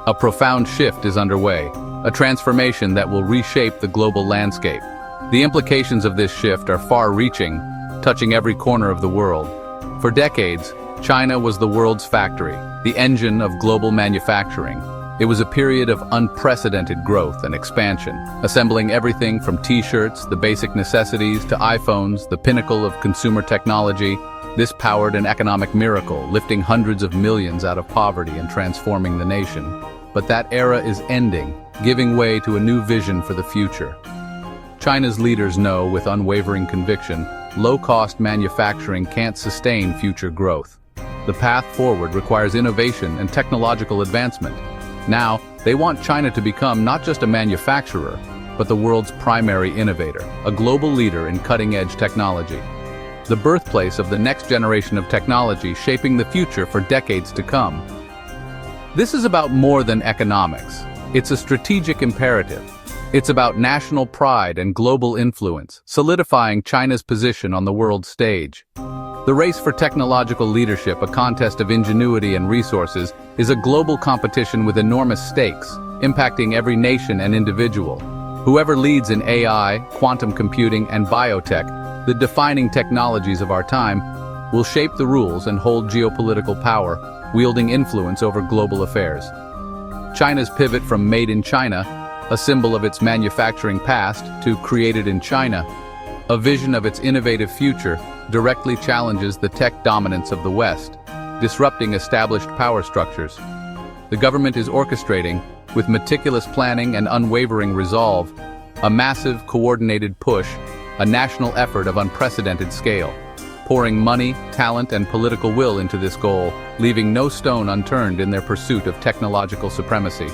A profound shift is underway, a transformation that will reshape the global landscape. The implications of this shift are far-reaching, touching every corner of the world. For decades, China was the world's factory, the engine of global manufacturing. It was a period of unprecedented growth and expansion, assembling everything from t-shirts, the basic necessities, to iPhones, the pinnacle of consumer technology. This powered an economic miracle, lifting hundreds of millions out of poverty and transforming the nation. But that era is ending, giving way to a new vision for the future. China's leaders know with unwavering conviction, low-cost manufacturing can't sustain future growth. The path forward requires innovation and technological advancement. Now, they want China to become not just a manufacturer, but the world's primary innovator, a global leader in cutting-edge technology. The birthplace of the next generation of technology shaping the future for decades to come. This is about more than economics. It's a strategic imperative. It's about national pride and global influence, solidifying China's position on the world stage. The race for technological leadership, a contest of ingenuity and resources, is a global competition with enormous stakes, impacting every nation and individual. Whoever leads in AI, quantum computing, and biotech, the defining technologies of our time, will shape the rules and hold geopolitical power, wielding influence over global affairs. China's pivot from Made in China, a symbol of its manufacturing past, to Created in China, a vision of its innovative future, directly challenges the tech dominance of the West, disrupting established power structures. The government is orchestrating, with meticulous planning and unwavering resolve, a massive, coordinated push, a national effort of unprecedented scale, pouring money, talent, and political will into this goal, leaving no stone unturned in their pursuit of technological supremacy.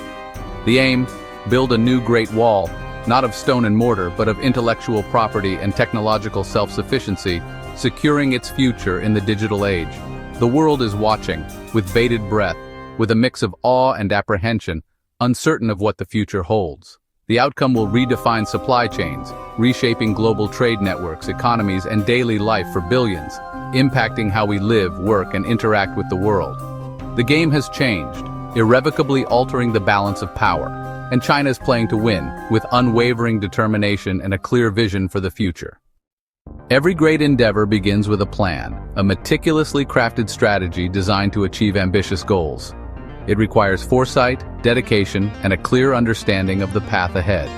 The aim: build a new Great Wall, not of stone and mortar, but of intellectual property and technological self-sufficiency, securing its future in the digital age. The world is watching, with bated breath, with a mix of awe and apprehension, uncertain of what the future holds. The outcome will redefine supply chains, reshaping global trade networks, economies, and daily life for billions, impacting how we live, work, and interact with the world. The game has changed, irrevocably altering the balance of power, and China is playing to win, with unwavering determination and a clear vision for the future. Every great endeavor begins with a plan, a meticulously crafted strategy designed to achieve ambitious goals. It requires foresight, dedication, and a clear understanding of the path ahead.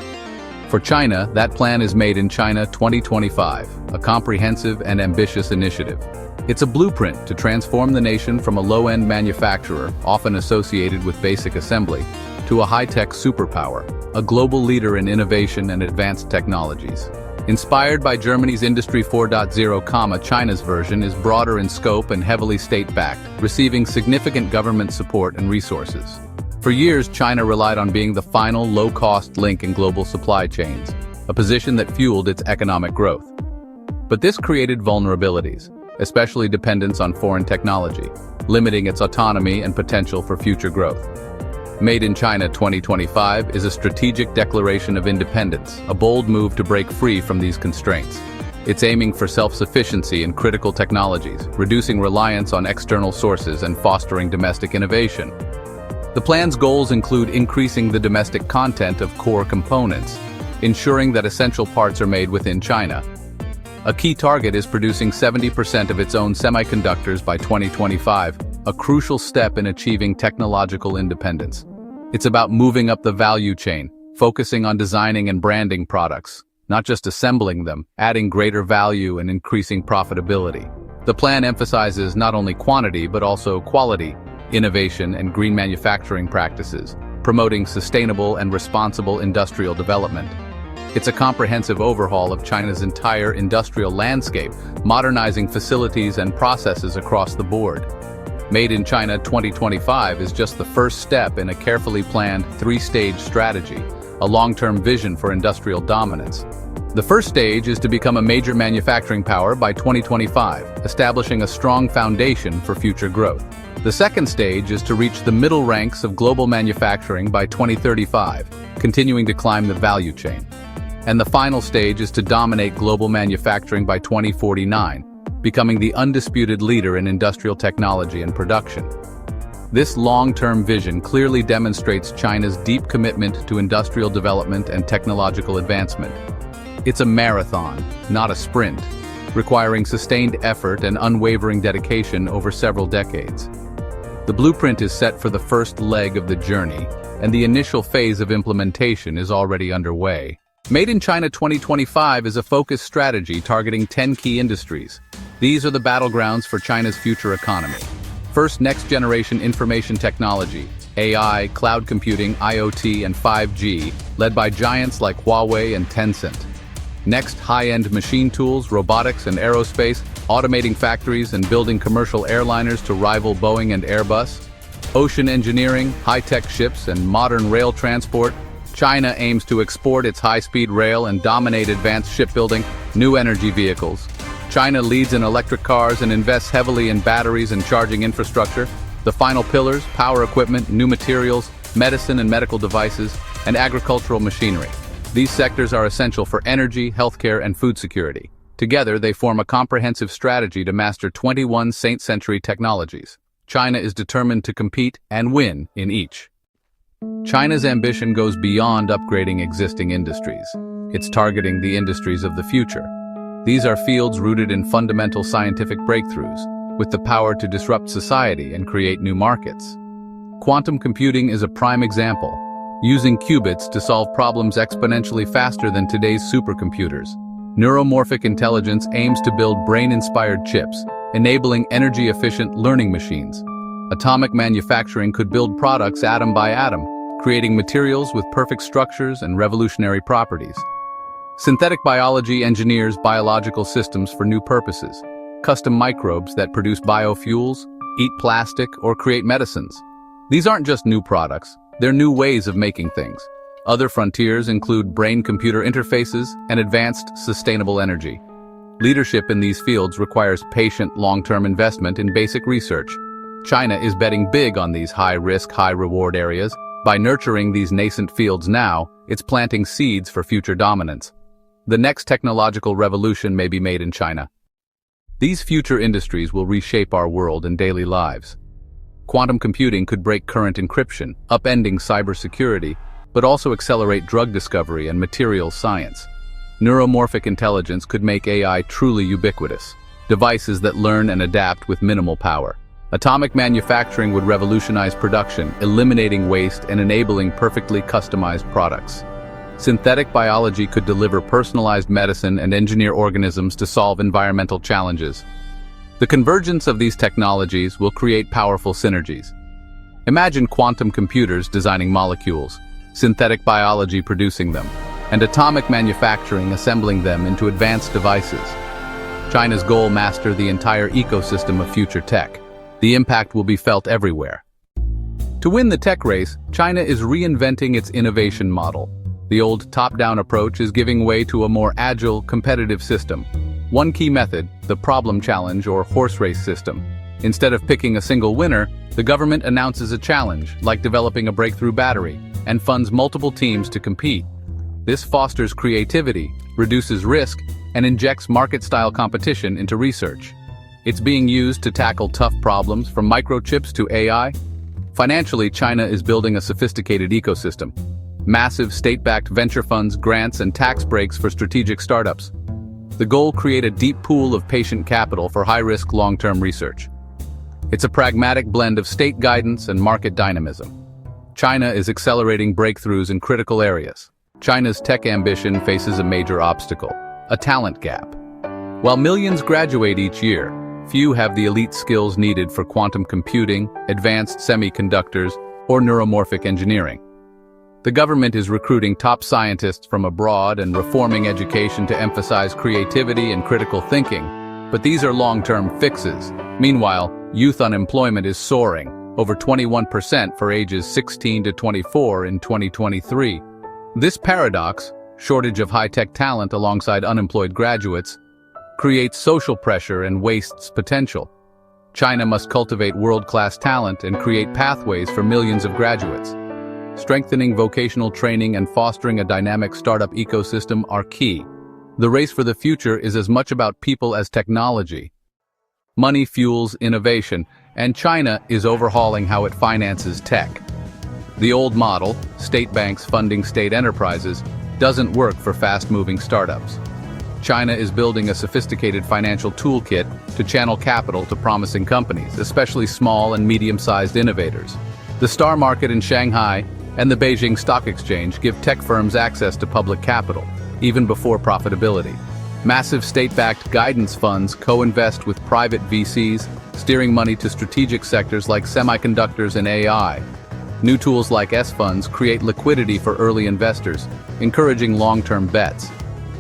For China, that plan is Made in China 2025, a comprehensive and ambitious initiative. It's a blueprint to transform the nation from a low-end manufacturer, often associated with basic assembly, to a high-tech superpower, a global leader in innovation and advanced technologies. Inspired by Germany's Industry 4.0, China's version is broader in scope and heavily state-backed, receiving significant government support and resources. For years, China relied on being the final low-cost link in global supply chains, a position that fueled its economic growth. But this created vulnerabilities, especially dependence on foreign technology, limiting its autonomy and potential for future growth. Made in China 2025 is a strategic declaration of independence, a bold move to break free from these constraints. It's aiming for self-sufficiency in critical technologies, reducing reliance on external sources and fostering domestic innovation. The plan's goals include increasing the domestic content of core components, ensuring that essential parts are made within China. A key target is producing 70% of its own semiconductors by 2025, a crucial step in achieving technological independence. It's about moving up the value chain, focusing on designing and branding products, not just assembling them, adding greater value and increasing profitability. The plan emphasizes not only quantity but also quality, innovation, and green manufacturing practices, promoting sustainable and responsible industrial development. It's a comprehensive overhaul of China's entire industrial landscape, modernizing facilities and processes across the board. Made in China 2025 is just the first step in a carefully planned three-stage strategy, a long-term vision for industrial dominance. The first stage is to become a major manufacturing power by 2025, establishing a strong foundation for future growth. The second stage is to reach the middle ranks of global manufacturing by 2035, continuing to climb the value chain. And the final stage is to dominate global manufacturing by 2049, becoming the undisputed leader in industrial technology and production. This long-term vision clearly demonstrates China's deep commitment to industrial development and technological advancement. It's a marathon, not a sprint, requiring sustained effort and unwavering dedication over several decades. The blueprint is set for the first leg of the journey, and the initial phase of implementation is already underway. Made in China 2025 is a focused strategy targeting 10 key industries. These are the battlegrounds for China's future economy. First, next-generation information technology, AI, cloud computing, IoT, and 5G, led by giants like Huawei and Tencent. Next, high-end machine tools, robotics, and aerospace, automating factories and building commercial airliners to rival Boeing and Airbus. Ocean engineering, high-tech ships, and modern rail transport. China aims to export its high-speed rail and dominate advanced shipbuilding, new energy vehicles. China leads in electric cars and invests heavily in batteries and charging infrastructure. The final pillars, power equipment, new materials, medicine and medical devices, and agricultural machinery. These sectors are essential for energy, healthcare, and food security. Together, they form a comprehensive strategy to master 21 century technologies. China is determined to compete and win in each. China's ambition goes beyond upgrading existing industries. It's targeting the industries of the future. These are fields rooted in fundamental scientific breakthroughs, with the power to disrupt society and create new markets. Quantum computing is a prime example, using qubits to solve problems exponentially faster than today's supercomputers. Neuromorphic intelligence aims to build brain-inspired chips, enabling energy-efficient learning machines. Atomic manufacturing could build products atom by atom, creating materials with perfect structures and revolutionary properties. Synthetic biology engineers biological systems for new purposes, custom microbes that produce biofuels, eat plastic, or create medicines. These aren't just new products, they're new ways of making things. Other frontiers include brain-computer interfaces and advanced sustainable energy. Leadership in these fields requires patient, long-term investment in basic research. China is betting big on these high-risk, high-reward areas. By nurturing these nascent fields now, it's planting seeds for future dominance. The next technological revolution may be made in China. These future industries will reshape our world and daily lives. Quantum computing could break current encryption, upending cybersecurity, but also accelerate drug discovery and materials science. Neuromorphic intelligence could make AI truly ubiquitous, devices that learn and adapt with minimal power. Atomic manufacturing would revolutionize production, eliminating waste and enabling perfectly customized products. Synthetic biology could deliver personalized medicine and engineer organisms to solve environmental challenges. The convergence of these technologies will create powerful synergies. Imagine quantum computers designing molecules, synthetic biology producing them, and atomic manufacturing assembling them into advanced devices. China's goal: master the entire ecosystem of future tech. The impact will be felt everywhere. To win the tech race, China is reinventing its innovation model. The old top-down approach is giving way to a more agile, competitive system. One key method, the problem challenge or horse race system. Instead of picking a single winner, the government announces a challenge, like developing a breakthrough battery, and funds multiple teams to compete. This fosters creativity, reduces risk, and injects market-style competition into research. It's being used to tackle tough problems from microchips to AI. Financially, China is building a sophisticated ecosystem. Massive state-backed venture funds, grants, and tax breaks for strategic startups. The goal: create a deep pool of patient capital for high-risk long-term research. It's a pragmatic blend of state guidance and market dynamism. China is accelerating breakthroughs in critical areas. China's tech ambition faces a major obstacle: a talent gap. While millions graduate each year, few have the elite skills needed for quantum computing, advanced semiconductors, or neuromorphic engineering. The government is recruiting top scientists from abroad and reforming education to emphasize creativity and critical thinking, but these are long-term fixes. Meanwhile, youth unemployment is soaring, over 21% for ages 16 to 24 in 2023. This paradox, shortage of high-tech talent alongside unemployed graduates, creates social pressure and wastes potential. China must cultivate world-class talent and create pathways for millions of graduates. Strengthening vocational training and fostering a dynamic startup ecosystem are key. The race for the future is as much about people as technology. Money fuels innovation, and China is overhauling how it finances tech. The old model, state banks funding state enterprises, doesn't work for fast-moving startups. China is building a sophisticated financial toolkit to channel capital to promising companies, especially small and medium-sized innovators. The STAR market in Shanghai and the Beijing Stock Exchange give tech firms access to public capital, even before profitability. Massive state-backed guidance funds co-invest with private VCs, steering money to strategic sectors like semiconductors and AI. New tools like S-funds create liquidity for early investors, encouraging long-term bets.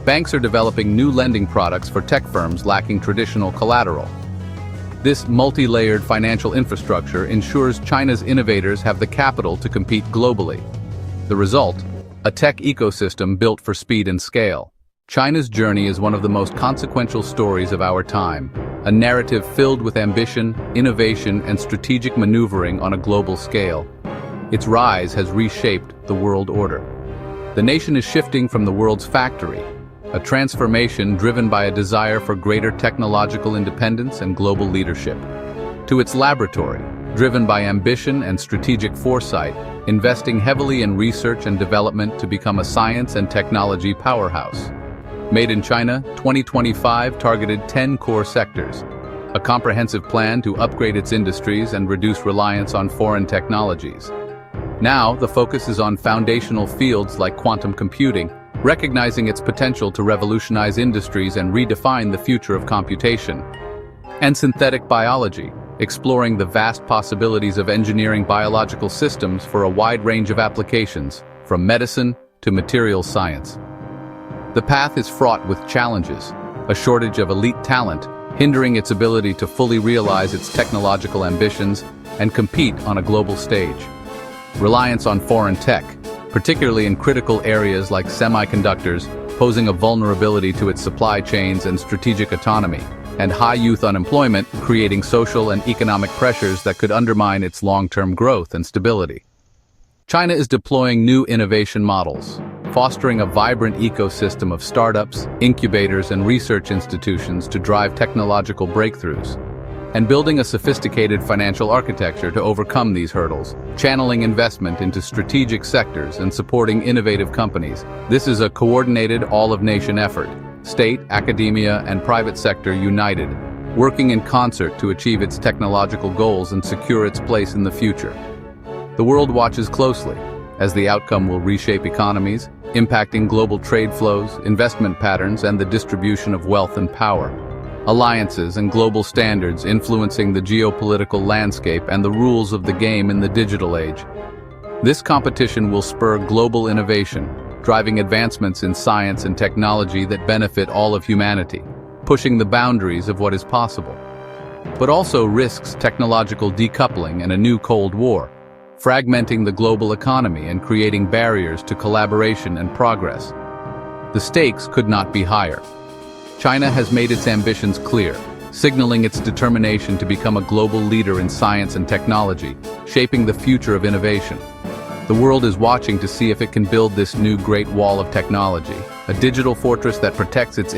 Banks are developing new lending products for tech firms lacking traditional collateral. This multi-layered financial infrastructure ensures China's innovators have the capital to compete globally. The result? A tech ecosystem built for speed and scale. China's journey is one of the most consequential stories of our time, a narrative filled with ambition, innovation, and strategic maneuvering on a global scale. Its rise has reshaped the world order. The nation is shifting from the world's factory, a transformation driven by a desire for greater technological independence and global leadership, to its laboratory, driven by ambition and strategic foresight, investing heavily in research and development to become a science and technology powerhouse. Made in China 2025 targeted 10 core sectors, a comprehensive plan to upgrade its industries and reduce reliance on foreign technologies. Now, the focus is on foundational fields like quantum computing, recognizing its potential to revolutionize industries and redefine the future of computation. And synthetic biology, exploring the vast possibilities of engineering biological systems for a wide range of applications, from medicine to materials science. The path is fraught with challenges, a shortage of elite talent, hindering its ability to fully realize its technological ambitions and compete on a global stage. Reliance on foreign tech, particularly in critical areas like semiconductors, posing a vulnerability to its supply chains and strategic autonomy, and high youth unemployment, creating social and economic pressures that could undermine its long-term growth and stability. China is deploying new innovation models, fostering a vibrant ecosystem of startups, incubators, and research institutions to drive technological breakthroughs, and building a sophisticated financial architecture to overcome these hurdles, channeling investment into strategic sectors and supporting innovative companies. This is a coordinated, all-of-nation effort, state, academia, and private sector united, working in concert to achieve its technological goals and secure its place in the future. The world watches closely, as the outcome will reshape economies, impacting global trade flows, investment patterns, and the distribution of wealth and power. Alliances and global standards influencing the geopolitical landscape and the rules of the game in the digital age. This competition will spur global innovation, driving advancements in science and technology that benefit all of humanity, pushing the boundaries of what is possible. But also risks technological decoupling and a new Cold War, fragmenting the global economy and creating barriers to collaboration and progress. The stakes could not be higher. China has made its ambitions clear, signaling its determination to become a global leader in science and technology, shaping the future of innovation. The world is watching to see if it can build this new Great Wall of technology, a digital fortress that protects its